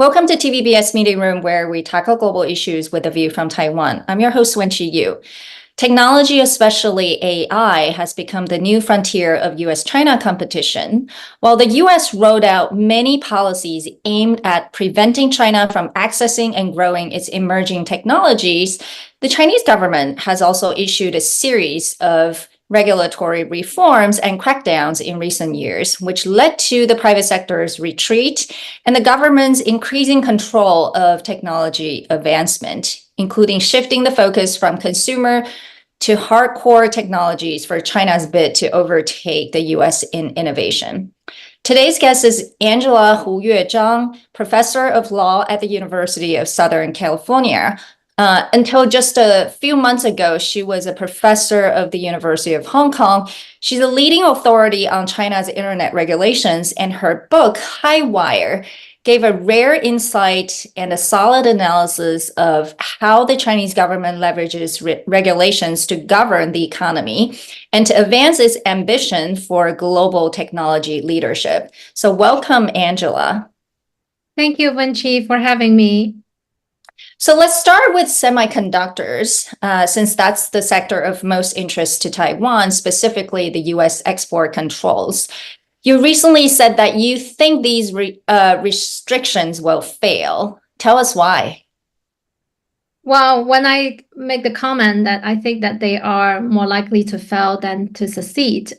Welcome to TVBS Meeting Room, where we tackle global issues with a view from Taiwan. I'm your host, Wenqi Yu. Technology, especially AI, has become the new frontier of US-China competition. While the US rolled out many policies aimed at preventing China from accessing and growing its emerging technologies, the Chinese government has also issued a series of regulatory reforms and crackdowns in recent years, which led to the private sector's retreat and the government's increasing control of technology advancement, including shifting the focus from consumer to hardcore technologies for China's bid to overtake the US in innovation. Today's guest is Angela Huyue Zhang, professor of law at the University of Southern California. Until just a few months ago, she was a professor of the University of Hong Kong. She's a leading authority on China's internet regulations, and her book, High Wire, gave a rare insight and a solid analysis of how the Chinese government leverages regulations to govern the economy and to advance its ambition for global technology leadership. So welcome, Angela. Thank you, Wenqi, for having me. So let's start with semiconductors, since that's the sector of most interest to Taiwan, specifically the US export controls. You recently said that you think these restrictions will fail. Tell us why. Well, when I make the comment that I think that they are more likely to fail than to succeed,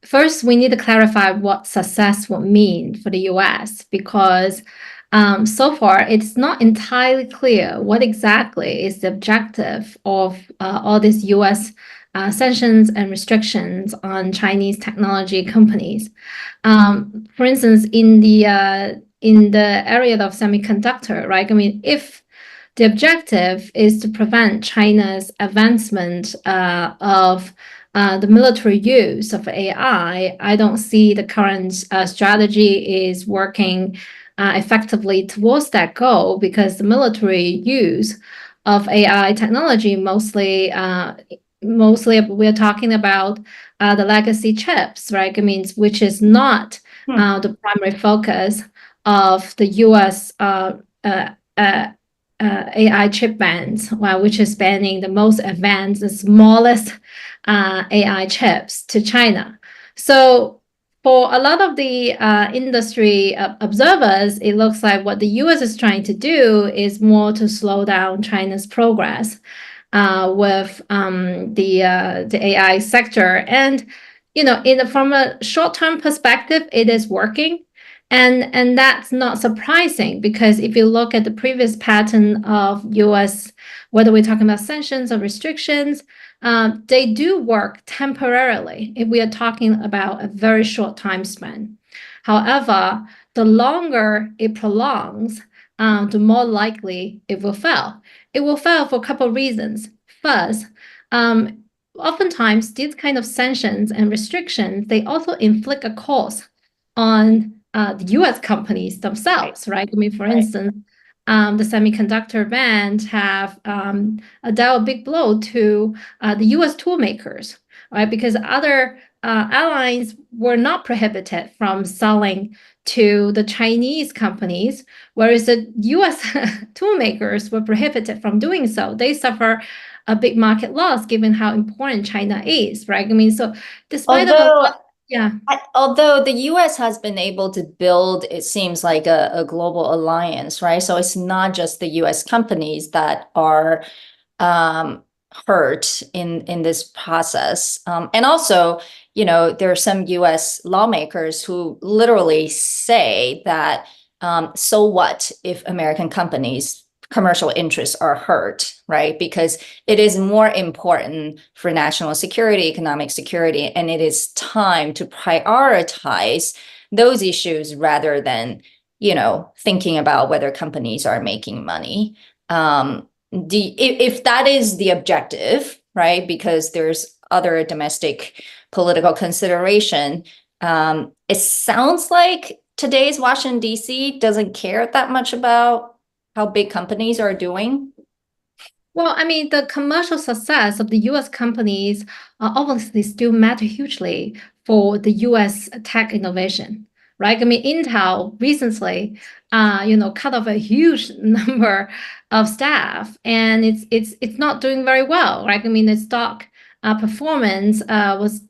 first we need to clarify what success would mean for the US, because so far, it's not entirely clear what exactly is the objective of all these U.S. Sanctions and restrictions on Chinese technology companies. For instance, in the area of semiconductor, right? I mean, if the objective is to prevent China's advancement of the military use of AI, I don't see the current strategy is working effectively towards that goal, because the military use of AI technology mostly we're talking about the legacy chips, right? I mean, which is not the primary focus of the U.S. AI chip bans, which is banning the most advanced, the smallest AI chips to China. So for a lot of the industry observers, it looks like what the U.S. is trying to do is more to slow down China's progress with the AI sector. And from a short-term perspective, it is working, and that's not surprising, because if you look at the previous pattern of U.S., whether we're talking about sanctions or restrictions, they do work temporarily if we are talking about a very short time span. However, the longer it prolongs, the more likely it will fail. It will fail for a couple of reasons. First, oftentimes these kind of sanctions and restrictions, they also inflict a cost on the U.S. companies themselves, right? I mean, for instance, the semiconductor bans have dealt a big blow to the U.S. tool makers, right? Because other allies were not prohibited from selling to the Chinese companies, whereas the U.S. tool makers were prohibited from doing so. They suffer a big market loss, given how important China is, right? I mean, so despite although the US has been able to build, it seems like a global alliance, right? So it's not just the US companies that are hurt in this process. And also, there are some US lawmakers who literally say that, so what if American companies' commercial interests are hurt, right? Because it is more important for national security, economic security, and it is time to prioritize those issues rather than, thinking about whether companies are making money. If that is the objective, right? Because there's other domestic political consideration, it sounds like today's Washington, D.C. doesn't care that much about how big companies are doing? Well, I mean, the commercial success of the U.S. companies obviously still matter hugely for the U.S. tech innovation, right? I mean, Intel recently, cut off a huge number of staff, and it's not doing very well, right? I mean, the stock performance was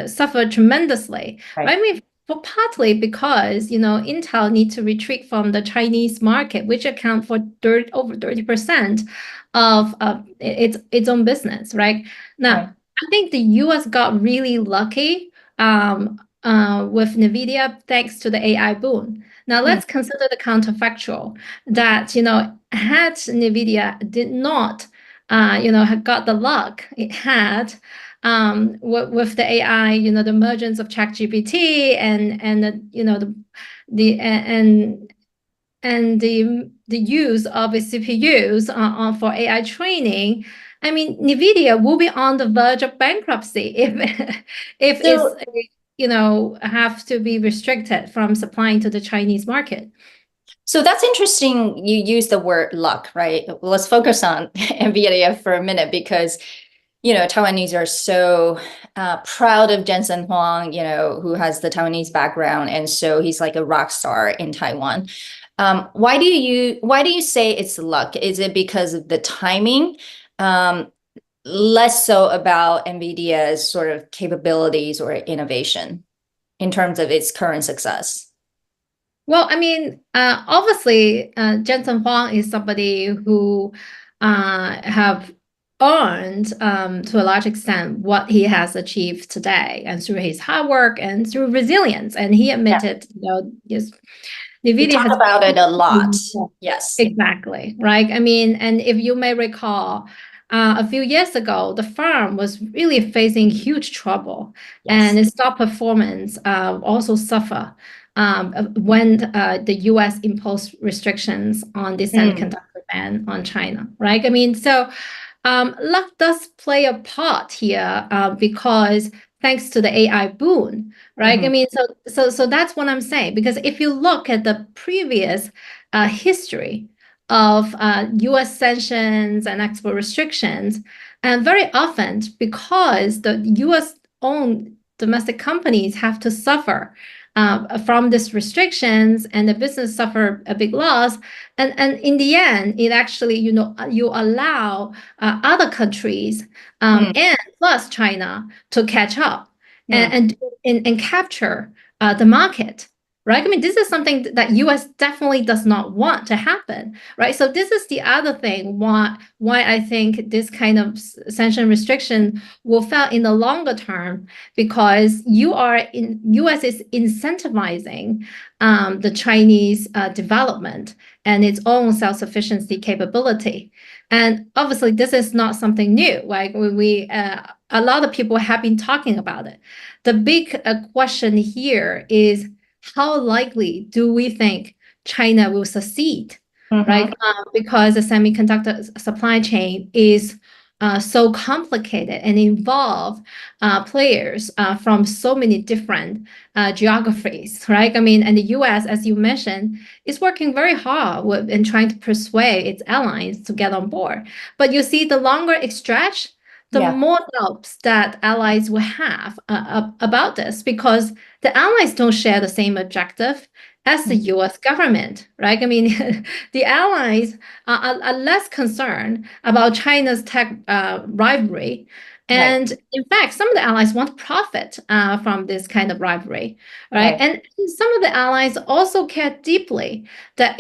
suffered tremendously, Right. right? I mean, partly because Intel needs to retreat from the Chinese market, which account for over 30% of its own business, right? Now, Right. I think the U.S. got really lucky with NVIDIA thanks to the AI boom. Now let's consider the counterfactual that had NVIDIA did not had got the luck it had with the AI, the emergence of ChatGPT and the use of its CPUs for AI training. I mean, NVIDIA will be on the verge of bankruptcy if it's have to be restricted from supplying to the Chinese market. So that's interesting. You use the word luck, right? Let's focus on NVIDIA for a minute because, Taiwanese are so proud of Jensen Huang, who has the Taiwanese background. And so he's like a rock star in Taiwan. Why do you say it's luck? Is it because of the timing? Less so about NVIDIA's sort of capabilities or innovation in terms of its current success? Well, I mean, obviously, Jensen Huang is somebody who have earned to a large extent what he has achieved today, and through his hard work and through resilience. And he admitted, yes, NVIDIA has about it a lot. Yes, exactly, right. I mean, and if you may recall, a few years ago, the firm was really facing huge trouble, and its stock performance also suffer when the U.S. imposed restrictions on the semiconductor ban on China, right? I mean, so luck does play a part here because thanks to the AI boom, right? I mean, so that's what I'm saying. Because if you look at the previous history of U.S. sanctions and export restrictions, and very often because the U.S. owned domestic companies have to suffer from these restrictions, and the business suffer a big loss. And in the end, it actually, you allow other countries and plus China to catch up and capture the market. Right? I mean, this is something that U.S. definitely does not want to happen, right? So this is the other thing why I think this kind of sanction restriction will fail in the longer term, because U.S. is incentivizing the Chinese development and its own self-sufficiency capability. And obviously, this is not something new. Like a lot of people have been talking about it. The big question here is, how likely do we think China will succeed, right? Because the semiconductor supply chain is so complicated and involve players from so many different geographies, right? I mean, and the U.S., as you mentioned, is working very hard in trying to persuade its allies to get on board. But you see, the longer it stretches, the more doubts that allies will have about this, because the allies don't share the same objective as the U.S. government, right? I mean, the allies are less concerned about China's tech rivalry. And in fact, some of the allies want to profit from this kind of rivalry, right? And some of the allies also care deeply that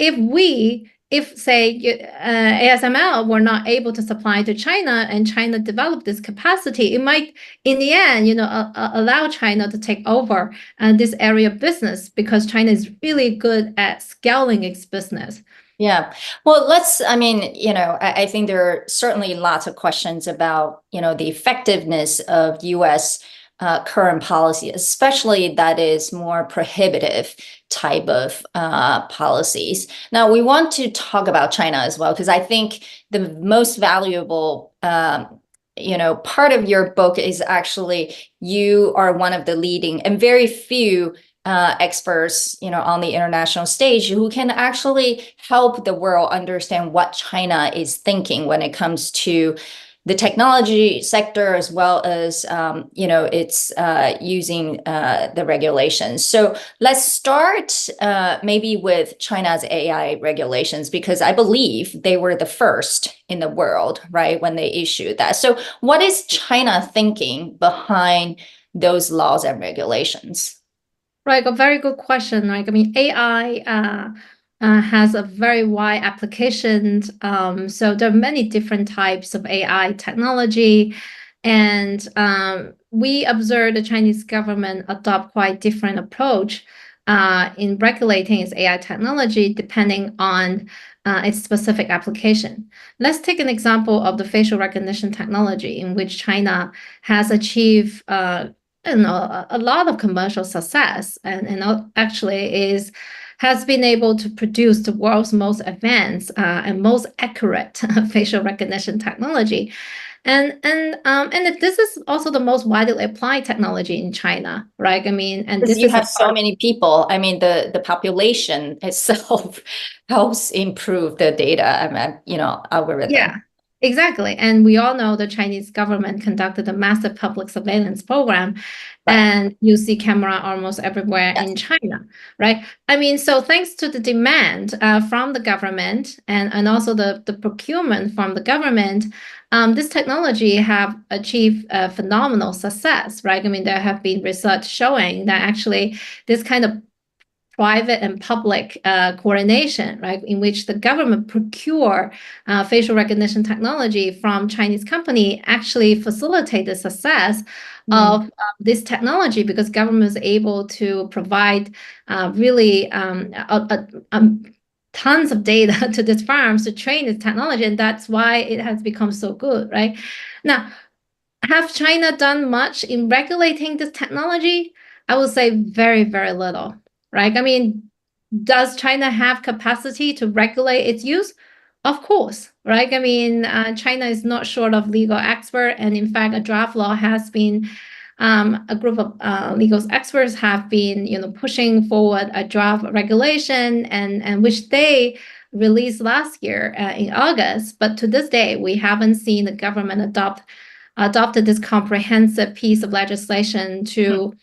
if say ASML were not able to supply to China and China developed this capacity, it might, in the end, allow China to take over this area of business, because China is really good at scaling its business. Yeah. Well, I think there are certainly lots of questions about, the effectiveness of U.S. Current policy, especially that is more prohibitive type of policies. Now, we want to talk about China as well, because I think the most valuable part of your book is actually you are one of the leading and very few experts, on the international stage who can actually help the world understand what China is thinking when it comes to the technology sector as well as, it's using the regulations. So let's start maybe with China's AI regulations, because I believe they were the first in the world, right, when they issued that. So what is China thinking behind those laws and regulations? Right, a very good question. Like, I mean, AI has a very wide applications. So there are many different types of AI technology, and we observe the Chinese government adopt quite different approach in regulating its AI technology depending on its specific application. Let's take an example of the facial recognition technology in which China has achieved a lot of commercial success, and actually has been able to produce the world's most advanced and most accurate facial recognition technology. And this is also the most widely applied technology in China, right? I mean, and Because this you is have so many people. I mean, the population itself helps improve the data, algorithm. Yeah, exactly. And we all know the Chinese government conducted a massive public surveillance program, Right. and you see camera almost everywhere in China, right? I mean, so thanks to the demand from the government and also the procurement from the government, this technology have achieved phenomenal success, right? I mean, there have been research showing that actually this kind of private and public coordination, right, in which the government procure facial recognition technology from Chinese company actually facilitate the success of this technology, because government is able to provide really tons of data to these firms to train this technology, and that's why it has become so good, right? Now, have China done much in regulating this technology? I would say very, very little, right? I mean, does China have capacity to regulate its use? Of course, right? I mean, China is not short of legal expert, and in fact, a draft law has been a group of legal experts have been, pushing forward a draft regulation, and which they released last year in August. But to this day, we haven't seen the government adopted this comprehensive piece of legislation to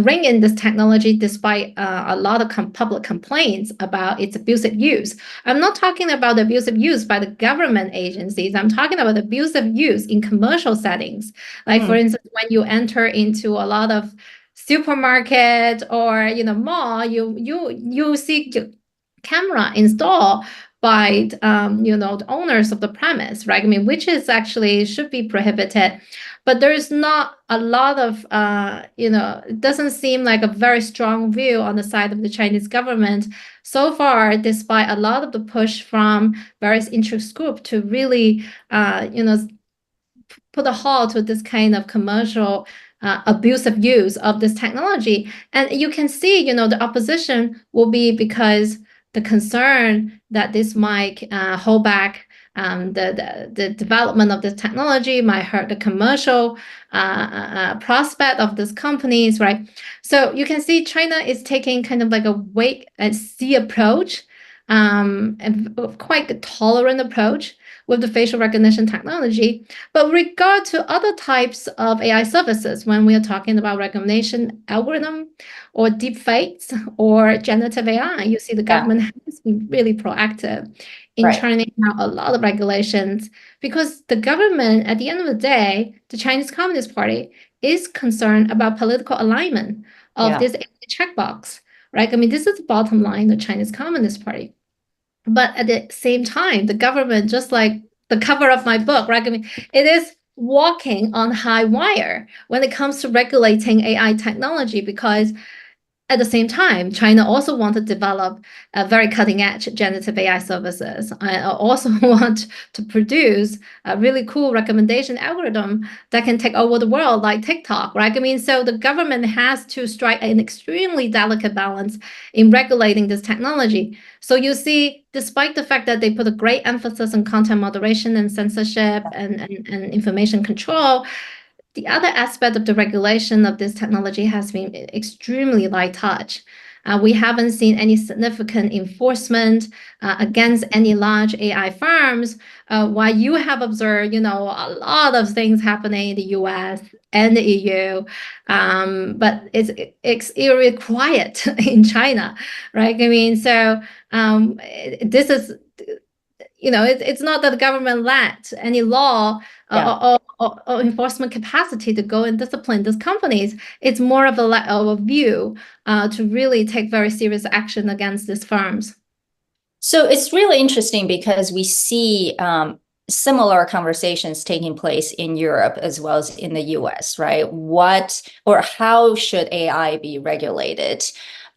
bring in this technology, despite a lot of public complaints about its abusive use. I'm not talking about abusive use by the government agencies. I'm talking about abusive use in commercial settings. Like, for instance, when you enter into a lot of supermarket or mall, you see camera installed by the owners of the premise, right? I mean, which is actually should be prohibited, but there's not a lot of it doesn't seem like a very strong view on the side of the Chinese government so far, despite a lot of the push from various interest groups to really put a halt to this kind of commercial abusive use of this technology. And you can see, the opposition will be because the concern that this might hold back the development of this technology, might hurt the commercial prospect of these companies, right? So you can see China is taking kind of like a wait and see approach, and quite a tolerant approach with the facial recognition technology. But with regard to other types of AI services, when we are talking about recognition algorithm or deepfakes or generative AI, you see the government has been really proactive in churning out a lot of regulations, because the government, at the end of the day, the Chinese Communist Party is concerned about political alignment of this checkbox, right? I mean, this is the bottom line of the Chinese Communist Party. But at the same time, the government, just like the cover of my book, right? I mean, it is walking on high wire when it comes to regulating AI technology, because at the same time, China also wants to develop a very cutting-edge generative AI services. I also want to produce a really cool recommendation algorithm that can take over the world, like TikTok, right? I mean, so the government has to strike an extremely delicate balance in regulating this technology. So you see, despite the fact that they put a great emphasis on content moderation and censorship and information control, the other aspect of the regulation of this technology has been extremely light touch. We haven't seen any significant enforcement against any large AI firms, while you have observed, a lot of things happening in the US and the EU, but it's eerily quiet in China, right? I mean, so this is, it's not that the government lacked any law or enforcement capacity to go and discipline these companies. It's more of a view to really take very serious action against these firms. So it's really interesting because we see similar conversations taking place in Europe as well as in the US, right? What or how should AI be regulated?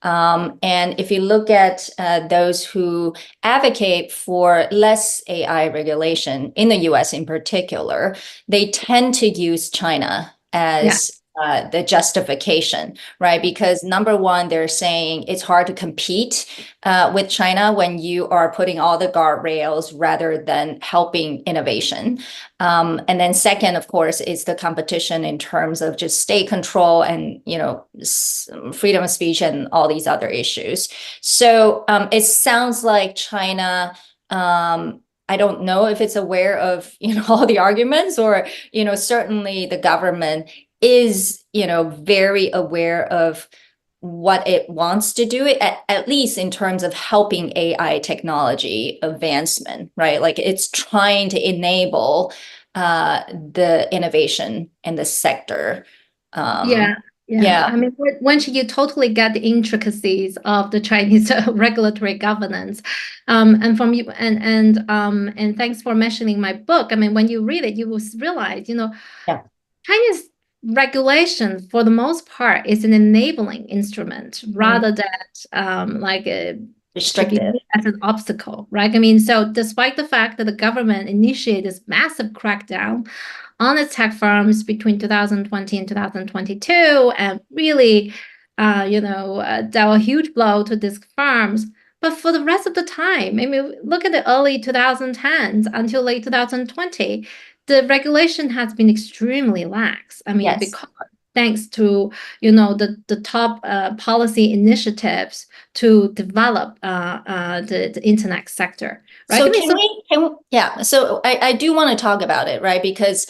And if you look at those who advocate for less AI regulation in the US in particular, they tend to use China as the justification, right? Because number one, they're saying it's hard to compete with China when you are putting all the guardrails rather than helping innovation. And then second, of course, is the competition in terms of just state control and, freedom of speech and all these other issues. So it sounds like China, I don't know if it's aware of, all the arguments or, certainly the government is, very aware of what it wants to do, at least in terms of helping AI technology advancement, right? Like it's trying to enable the innovation in the sector. Yeah. I mean, once you totally get the intricacies of the Chinese regulatory governance, and from you, and thanks for mentioning my book. I mean, when you read it, you will realize, China's regulation for the most part is an enabling instrument rather than like restrictive as an obstacle, right? I mean, so despite the fact that the government initiated this massive crackdown on its tech firms between 2020 and 2022, and really, dealt a huge blow to these firms. But for the rest of the time, I mean, look at the early 2010s until late 2020, the regulation has been extremely lax. I mean, because thanks to the top policy initiatives to develop the internet sector. Right? So so I do want to talk about it, right? Because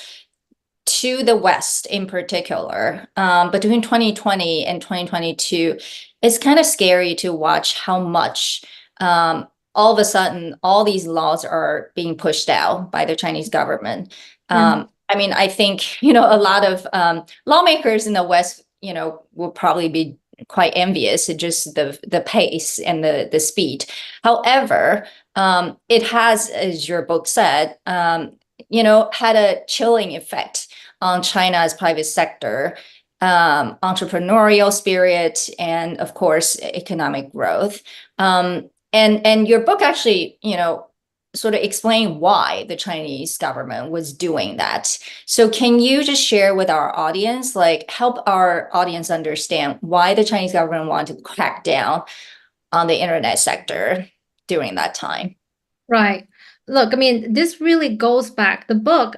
to the West in particular, between 2020 and 2022, it's kind of scary to watch how much all of a sudden all these laws are being pushed out by the Chinese government. I mean, I think, a lot of lawmakers in the West, will probably be quite envious at just the pace and the speed. However, it has, as your book said, had a chilling effect on China's private sector, entrepreneurial spirit, and of course, economic growth. And your book actually, sort of explain why the Chinese government was doing that. So can you just share with our audience, like help our audience understand why the Chinese government wanted to crack down on the internet sector during that time? Right. Look, I mean, this really goes back. The book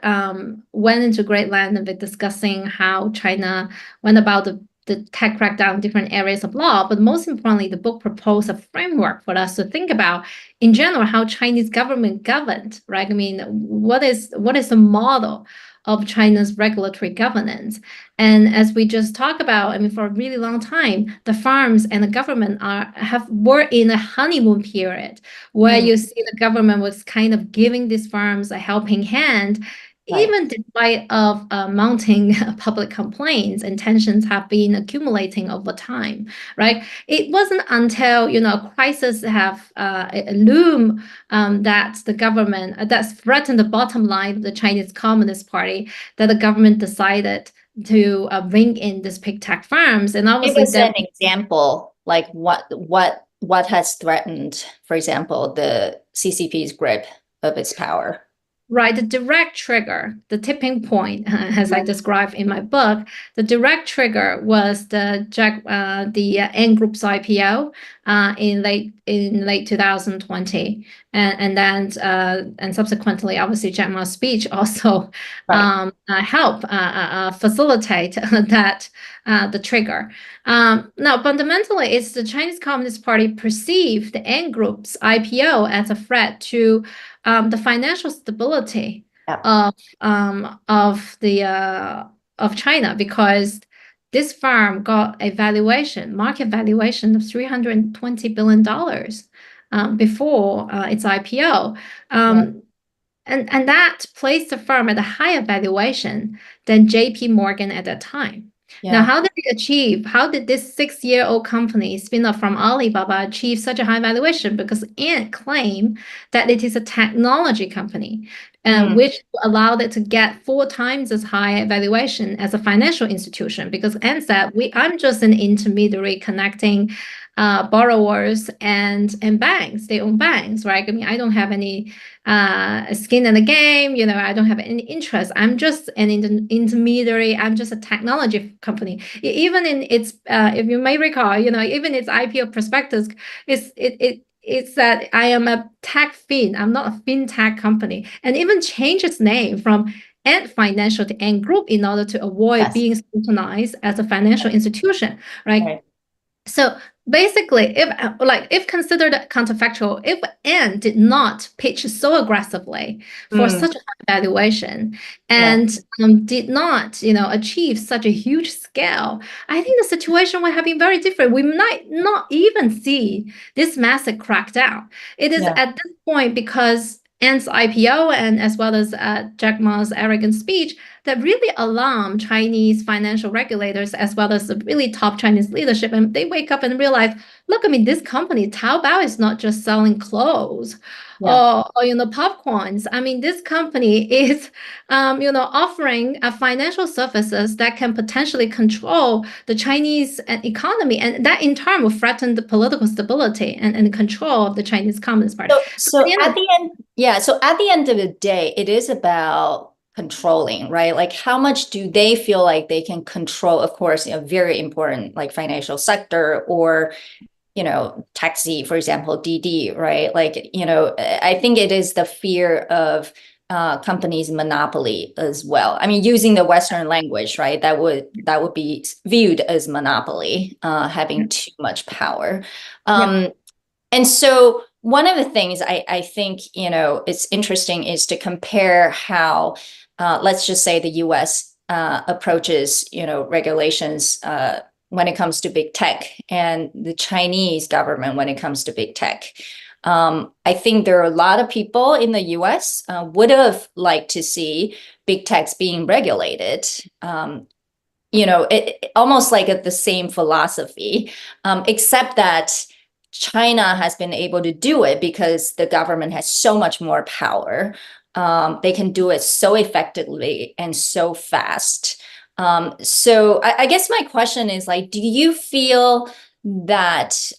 went into great length of discussing how China went about the tech crackdown in different areas of law. But most importantly, the book proposed a framework for us to think about, in general, how Chinese government governed, right? I mean, what is the model of China's regulatory governance? And as we just talked about, I mean, for a really long time, the firms and the government were in a honeymoon period where you see the government was kind of giving these firms a helping hand. Right. Even despite of mounting public complaints and tensions have been accumulating over time, right? It wasn't until a crisis have loomed that the government that threatened the bottom line of the Chinese Communist Party that the government decided to bring in these big tech firms. And obviously, give us an example, like what has threatened, for example, the CCP's grip of its power. Right, the direct trigger, the tipping point, as I described in my book, the direct trigger was the Ant Group's IPO in late 2020, and then and subsequently, obviously, Jack Ma's speech also help facilitate that the trigger. Now, fundamentally, it's the Chinese Communist Party perceived the Ant Group's IPO as a threat to the financial stability of China, because this firm got a market valuation of $320 billion before its IPO. And that placed the firm at a higher valuation than JP Morgan at that time. Now, how did this 6-year-old company spin off from Alibaba achieve such a high valuation? Because Ant claimed that it is a technology company, which allowed it to get 4 times as high a valuation as a financial institution. Because Ant said, I'm just an intermediary connecting borrowers and banks. They own banks, right? I mean, I don't have any skin in the game, I don't have any interest. I'm just an intermediary. I'm just a technology company. Even in its, if you may recall, even its IPO prospectus, it's that I am a tech fin. I'm not a fintech company, and even changed its name from Ant Financial to Ant Group in order to avoid being scrutinized as a financial institution, right? So basically, if considered counterfactual, if Ant did not pitch so aggressively for such a high valuation and did not, achieve such a huge scale, I think the situation would have been very different. We might not even see this massive crackdown. It is at this point, because Ant's IPO and as well as Jack Ma's arrogant speech, that really alarmed Chinese financial regulators as well as the really top Chinese leadership. And they wake up and realize, look, I mean, this company, Taobao, is not just selling clothes or popcorns. I mean, this company is, offering financial services that can potentially control the Chinese economy. And that in turn will threaten the political stability and control of the Chinese Communist Party. So at the end of the day, it is about controlling, right? Like, how much do they feel like they can control, of course, very important, like financial sector or, taxi, for example, DD, right? Like, I think it is the fear of companies' monopoly as well. I mean, using the Western language, right? That would be viewed as monopoly, having too much power. And so one of the things I think, it's interesting is to compare how, let's just say the US approaches, regulations when it comes to big tech and the Chinese government when it comes to big tech. I think there are a lot of people in the US would have liked to see big techs being regulated. Almost like the same philosophy, except that China has been able to do it because the government has so much more power. They can do it so effectively and so fast. So I guess my question is, like, do you feel that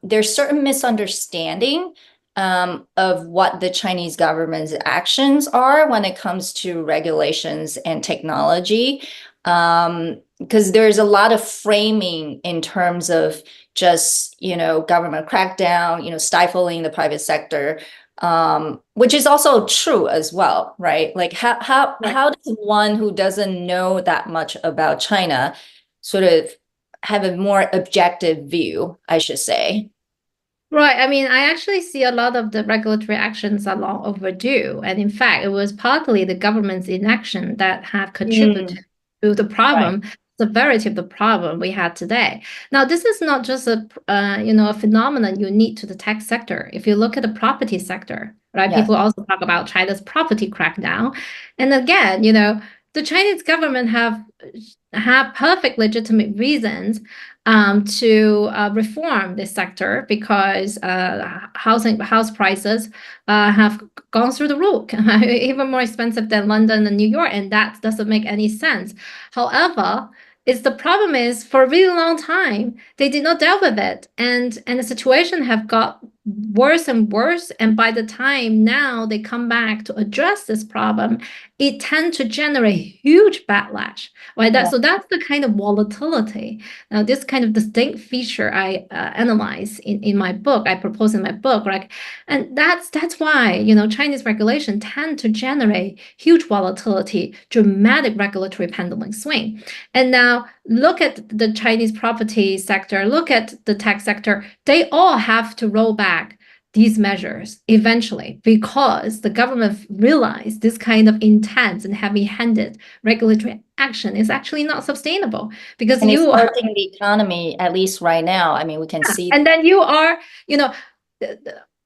there's certain misunderstanding of what the Chinese government's actions are when it comes to regulations and technology? Because there's a lot of framing in terms of just, government crackdown, stifling the private sector, which is also true as well, right? Like, how does one who doesn't know that much about China sort of have a more objective view, I should say? Right. I mean, I actually see a lot of the regulatory actions are long overdue. And in fact, it was partly the government's inaction that have contributed to the problem, severity of the problem we had today. Now, this is not just a phenomenon unique to the tech sector. If you look at the property sector, right, people also talk about China's property crackdown. And again, the Chinese government have perfect legitimate reasons to reform this sector, because house prices have gone through the roof, even more expensive than London and New York, and that doesn't make any sense. However, the problem is, for a really long time, they did not deal with it, and the situation have got worse and worse. And by the time now they come back to address this problem, it tends to generate huge backlash, right? So that's the kind of volatility. Now, this kind of distinct feature I analyze in my book, I propose in my book, right? And that's why, Chinese regulation tend to generate huge volatility, dramatic regulatory pendulum swing. And now look at the Chinese property sector, look at the tech sector, they all have to roll back these measures eventually because the government realized this kind of intense and heavy-handed regulatory action is actually not sustainable because and it's hurting the economy, at least right now. I mean, we can see. And then you are,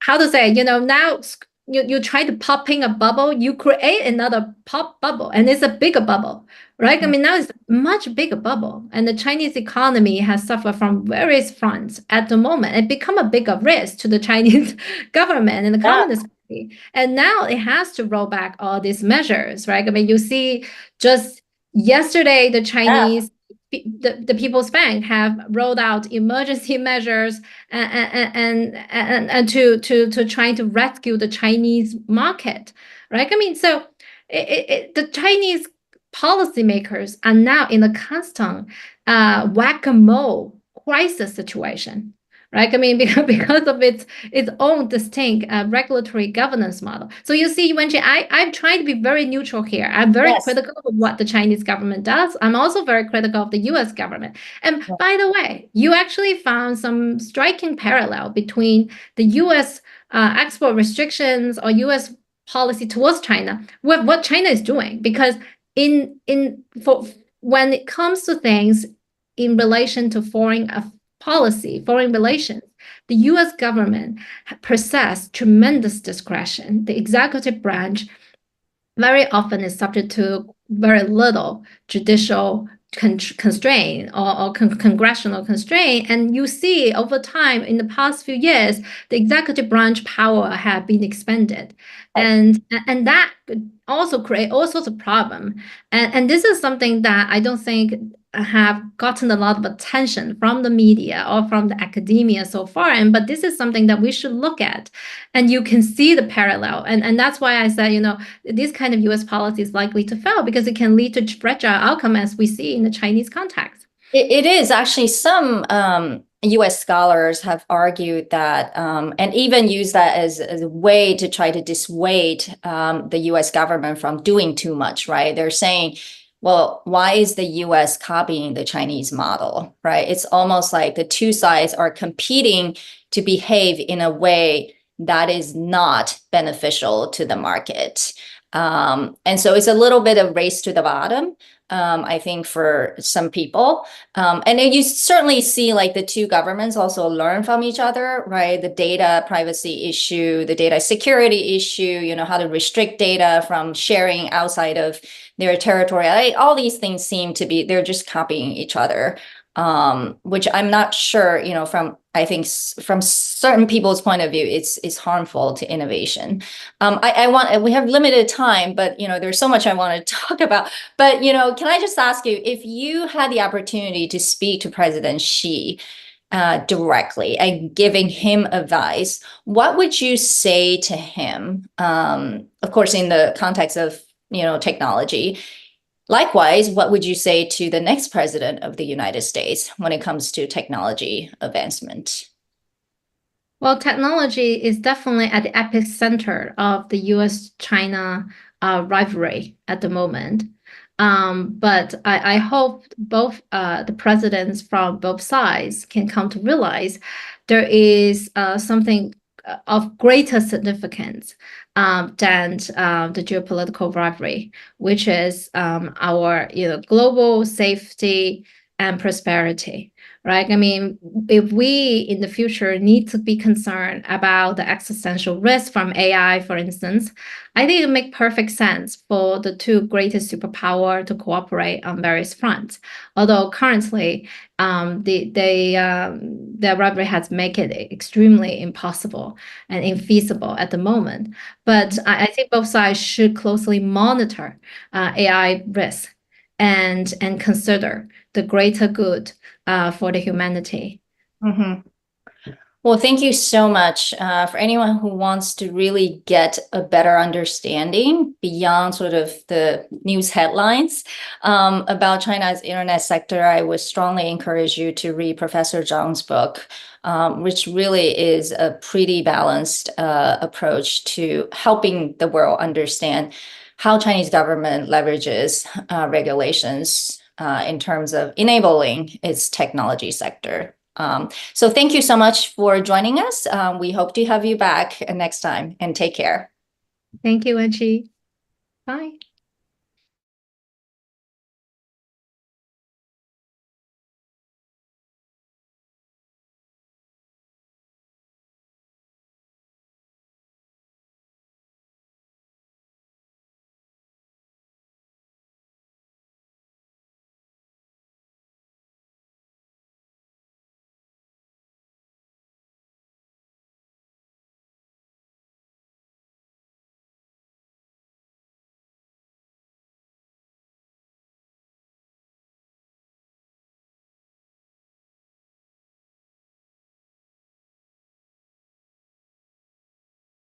how to say, now you try to popping a bubble, you create another pop bubble, and it's a bigger bubble, right? I mean, now it's a much bigger bubble, and the Chinese economy has suffered from various fronts at the moment. It become a bigger risk to the Chinese government and the Communist Party, and now it has to roll back all these measures, right? I mean, you see, just yesterday, the Chinese. The People's Bank have rolled out emergency measures and to trying to rescue the Chinese market, right? I mean, so the Chinese policymakers are now in a constant whack-a-mole crisis situation, right? I mean, because of its own distinct regulatory governance model. So you see, Wenqi, I'm trying to be very neutral here. I'm very critical of what the Chinese government does. I'm also very critical of the US government. And by the way, you actually found some striking parallel between the US export restrictions or US policy towards China with what China is doing. Because when it comes to things in relation to foreign relations, the US government possesses tremendous discretion. The executive branch very often is subject to very little judicial constraint or congressional constraint. And you see over time in the past few years, the executive branch power have been expanded. And that also create all sorts of problems. And this is something that I don't think have gotten a lot of attention from the media or from the academia so far. But this is something that we should look at. And you can see the parallel. And that's why I said, this kind of US policy is likely to fail because it can lead to fragile outcome as we see in the Chinese context. It is actually some US scholars have argued that and even use that as a way to try to dissuade the US government from doing too much, right? They're saying, well, why is the US copying the Chinese model, right? It's almost like the two sides are competing to behave in a way that is not beneficial to the market. And so it's a little bit of race to the bottom, I think, for some people. And then you certainly see like the two governments also learn from each other, right? The data privacy issue, the data security issue, how to restrict data from sharing outside of their territory. All these things seem to be, they're just copying each other, which I'm not sure, I think from certain people's point of view, it's harmful to innovation. We have limited time, but there's so much I want to talk about. But can I just ask you, if you had the opportunity to speak to President Xi directly and giving him advice, what would you say to him? Of course, in the context of technology. Likewise, what would you say to the next president of the United States when it comes to technology advancement? Well, technology is definitely at the epicenter of the US-China rivalry at the moment. But I hope both the presidents from both sides can come to realize there is something of greater significance than the geopolitical rivalry, which is our global safety and prosperity, right? I mean, if we in the future need to be concerned about the existential risk from AI, for instance, I think it makes perfect sense for the two greatest superpowers to cooperate on various fronts. Although currently, the rivalry has made it extremely impossible and infeasible at the moment. But I think both sides should closely monitor AI risk and consider the greater good for the humanity. Mm-hmm. Well, thank you so much for anyone who wants to really get a better understanding beyond sort of the news headlines about China's internet sector. I would strongly encourage you to read Professor Zhang's book, which really is a pretty balanced approach to helping the world understand how Chinese government leverages regulations in terms of enabling its technology sector. So thank you so much for joining us. We hope to have you back next time, and take care. Thank you, Wenqi. Bye.